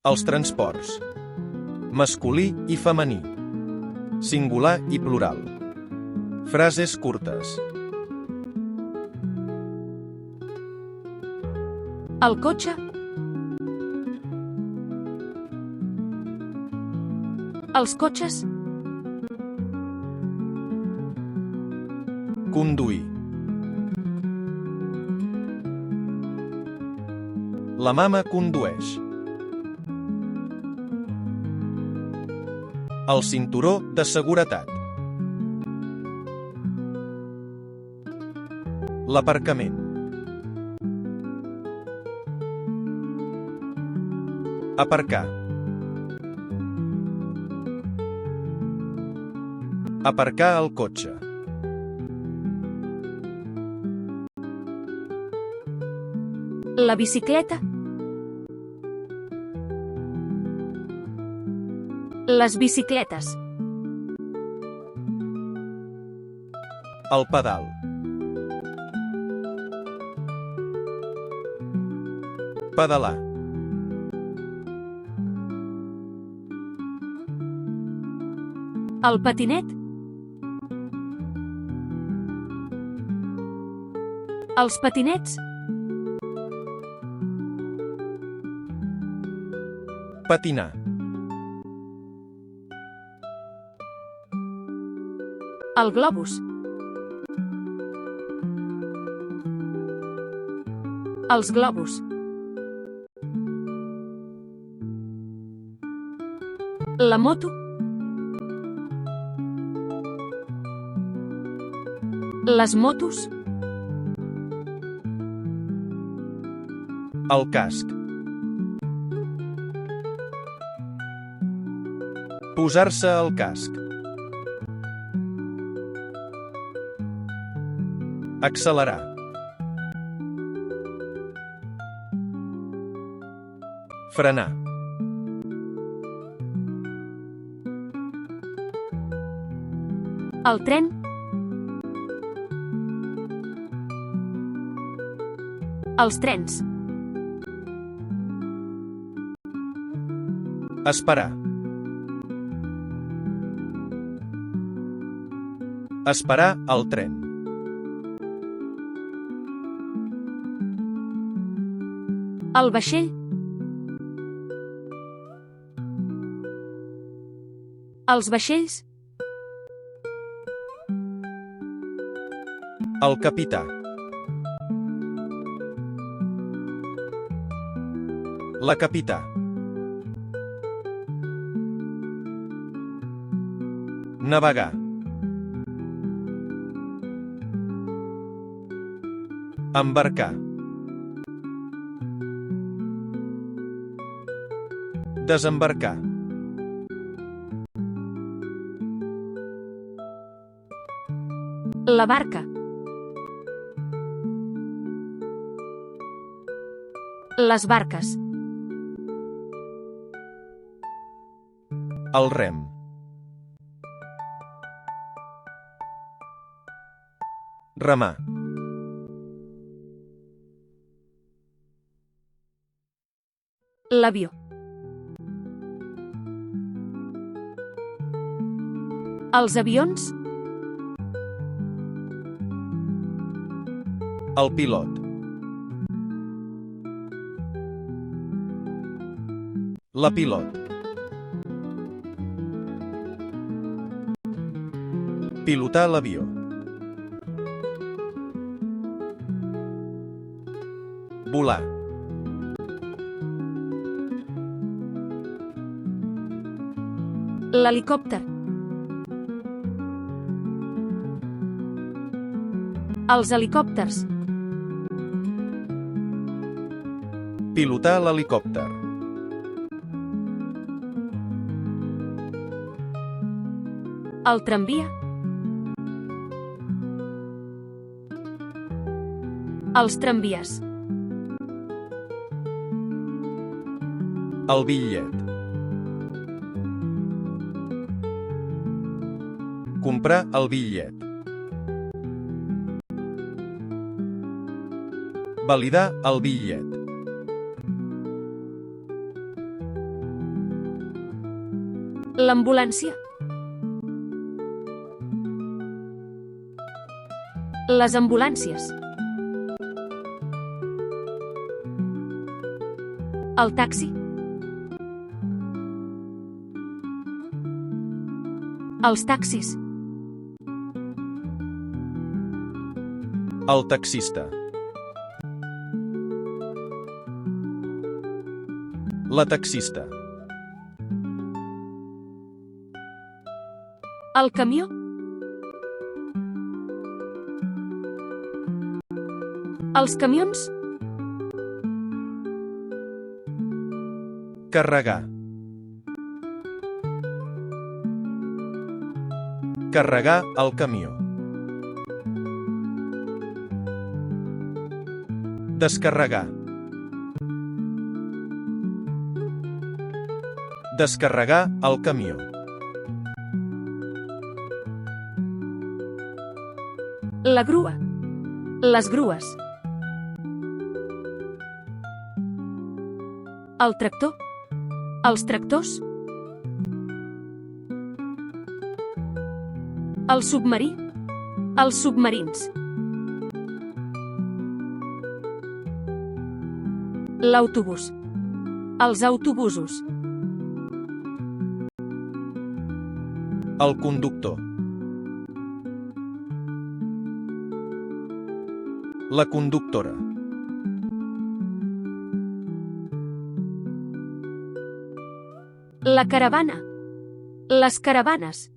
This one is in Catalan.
Els transports. Masculí i femení. Singular i plural. Frases curtes. El cotxe. Els cotxes. Conduir. La mama condueix. El cinturó de seguretat. L'aparcament. Aparcar. Aparcar el cotxe. La bicicleta. Les bicicletes. El pedal. Pedalar. El patinet. Els patinets. Patinar. El globus. Els globus. La moto. Les motos. El casc. Posar-se el casc. Accelerar. Frenar. El tren. Els trens. Esperar. Esperar el tren. El vaixell. Els vaixells. El capità. La capità. Navegar. Embarcar. Desembarcar. La barca. Les barques. El rem. Remar. L'avió. Els avions. El pilot. La pilot. Pilotar l'avió. Volar. L'helicòpter. Els helicòpters. Pilotar l'helicòpter. El tramvia. Els tramvies. El bitllet. Comprar el bitllet. Validar el bitllet. L'ambulància. Les ambulàncies. El taxi. Els taxis. El taxista. La taxista. El camió. Els camions. Carregar. Carregar el camió. Descarregar. Descarregar el camió. La grua. Les grues. El tractor. Els tractors. El submarí. Els submarins. L'autobús. Els autobusos. El conductor. La conductora. La caravana. Les caravanes.